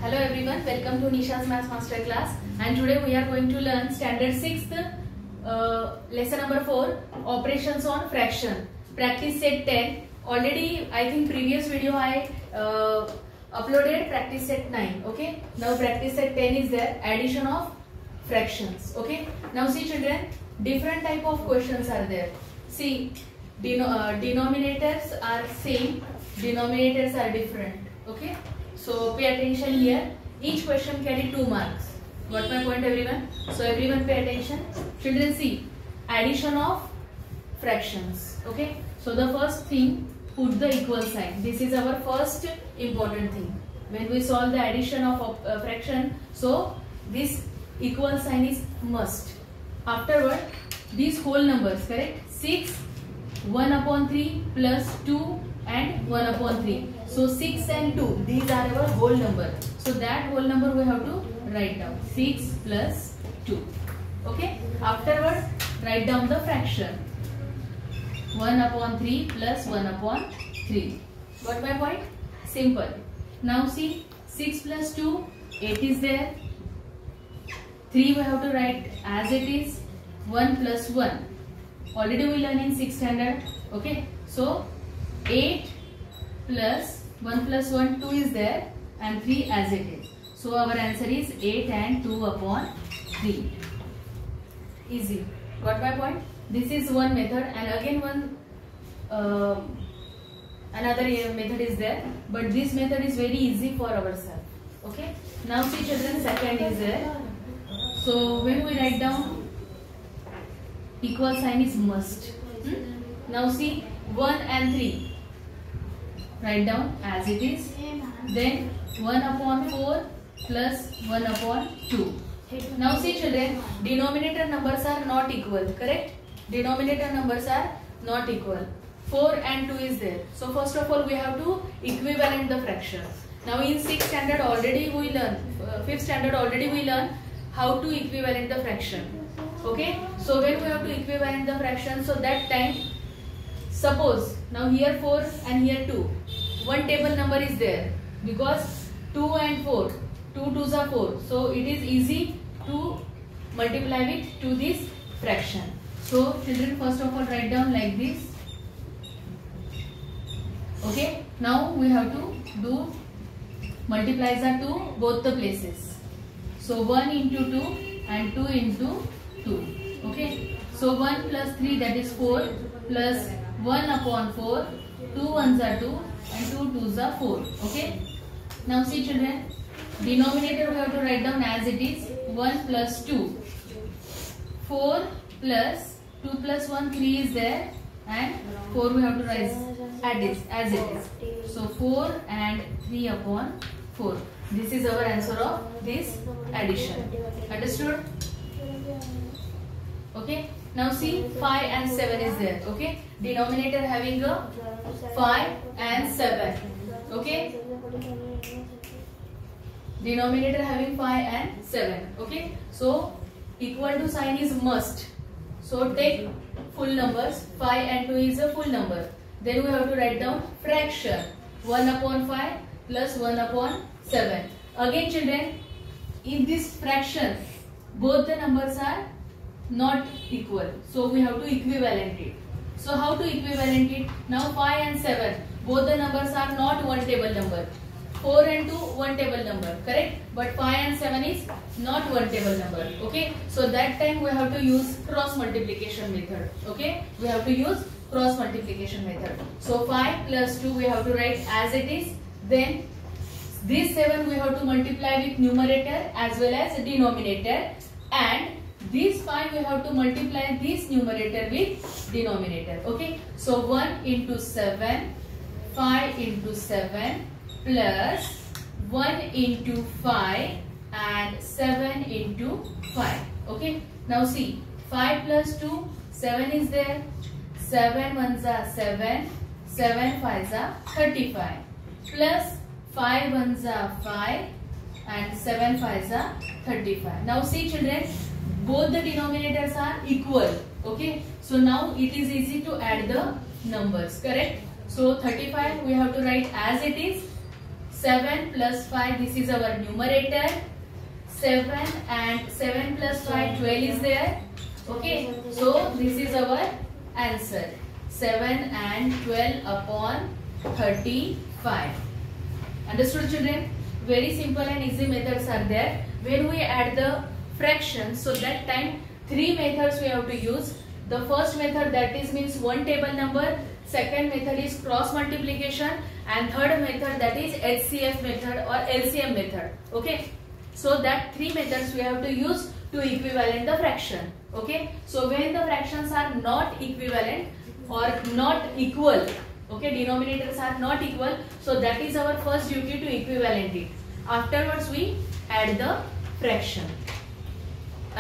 Hello everyone, welcome to Nisha's Maths Master Class, and today we are going to learn standard 6th lesson number 4, operations on fraction, practice set 10. Already I think previous video I uploaded practice set 9. Okay, now practice set 10 is there, addition of fractions. Okay, now see children, different type of questions are there. See, denominators are same, denominators are different. Okay, so pay attention here. Each question carry 2 marks. Got my point, everyone? So everyone pay attention. Children, see, addition of fractions. Okay, so the first thing, put the equal sign. This is our first important thing. When we solve the addition of fraction, so this equal sign is must. Afterward, these whole numbers, correct? 6, 1 upon 3 plus 2 and 1 upon 3. So 6 and 2, these are our whole number. So that whole number we have to write down. 6 plus 2. Okay. Afterward, write down the fraction. 1 upon 3 plus 1 upon 3. Got my point? Simple. Now see, 6 plus 2, 8 is there. 3 we have to write as it is. 1 plus 1. Already we learn in 6th standard. Okay. So 8 plus 1 plus 1, 2 is there, and 3 as it is. So our answer is 8 and 2 upon 3. Easy. Got my point? This is one method, and again another method is there, but this method is very easy for ourselves. Okay. Now see children, second is there. So when we write down, equal sign is must. Now see, 1 and 3. Write down as it is. Then 1 upon 4 plus 1 upon 2. Now see children, denominator numbers are not equal, correct? Denominator numbers are not equal. 4 and 2 is there. So first of all we have to equivalent the fraction. Now in 6th standard already we learn, 5th standard already we learn how to equivalent the fraction. Okay? So when we have to equivalent the fraction, so that time, suppose now here 4 and here 2. One table number is there because 2 and 4, 2 2s are 4. So it is easy to multiply it to this fraction. So children, first of all write down like this. Okay. Now we have to do multiplies are to both the places. So 1 into 2 and 2 into 2. Okay. So 1 plus 3, that is 4, plus 1 upon 4, 2 1s are 2 and 2 2s are 4. Okay. Now see children, denominator we have to write down as it is. 1 plus 2, 4 plus 2 plus 1, 3 is there, and 4 we have to write as it is. So 4 and 3 upon 4. This is our answer of this addition. Understood? Okay. Now see, 5 and 7 is there. Okay. Denominator having a 5 and 7. Okay. Denominator having 5 and 7. Okay. So equal to sign is must. So take full numbers. 5 and 2 is a full number. Then we have to write down fraction. 1 upon 5 plus 1 upon 7. Again children, in this fraction, both the numbers are not equal. So we have to equivalent it. So how to equivalent it? Now 5 and 7, both the numbers are not one table number. 4 and 2, one table number, correct? But 5 and 7 is not one table number. Okay. So that time we have to use cross multiplication method. Okay. We have to use cross multiplication method. So 5 plus 2 we have to write as it is. Then this 7 we have to multiply with numerator as well as denominator, and this 5 we have to multiply this numerator with denominator. Okay. So 1 into 7, 5 into 7 plus 1 into 5 and 7 into 5. Okay. Now see, 5 plus 2, 7 is there. 7 1s are 7, 7 5s are 35. Plus 5 1s are 5 and 7 5s are 35. Now see children, both the denominators are equal. Okay. So now it is easy to add the numbers, correct? So 35 we have to write as it is. 7 plus 5, this is our numerator. 7 and 7 plus 5, 12 is there. Okay, so this is our answer. 7 and 12 upon 35. Understood, children? Very simple and easy methods are there. When we add the fractions, so that time 3 methods we have to use. The first method, that is means one table number. Second method is cross multiplication, and third method, that is HCF method or LCM method. Okay, so that 3 methods we have to use to equivalent the fraction. Okay, so when the fractions are not equivalent or not equal, okay, denominators are not equal, so that is our first duty to equivalent it. Afterwards we add the fraction.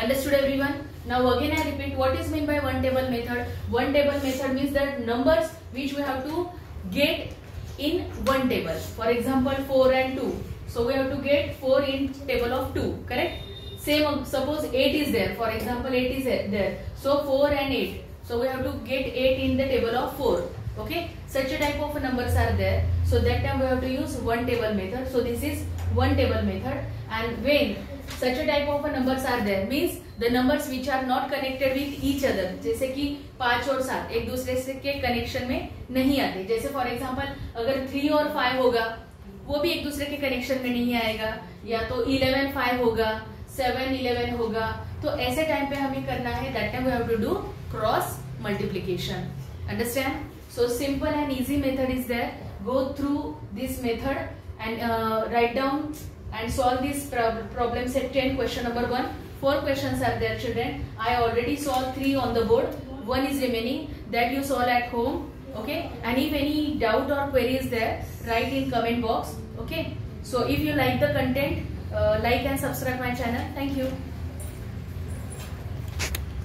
Understood, everyone? Now again I repeat, what is meant by one table method? One table method means that numbers which we have to get in one table. For example, 4 and 2. So we have to get 4 in table of 2, correct? Same, suppose 8 is there. For example, 8 is there. So 4 and 8. So we have to get 8 in the table of 4. Okay, such a type of numbers are there. So that time we have to use one table method. So this is one table method. And when such a type of numbers are there, means the numbers which are not connected with each other, जैसे कि 5 और 7 एक दूसरे से के connection में नहीं आते. जैसे फॉर एग्जांपल अगर 3 और 5 होगा, वो भी एक दूसरे के कनेक्शन में नहीं आएगा. या तो 11 5 होगा, 7 11 होगा. तो ऐसे टाइम पे हमें करना है, that time we have to do cross multiplication. Understand? So simple and easy method is there. Go through this method and write down and solve this problem set 10, question number 1. 4 questions are there, children. I already solved 3 on the board. 1 is remaining, that you solve at home. Okay, and if any doubt or query is there, write in comment box. Okay, so if you like the content, like and subscribe my channel. Thank you.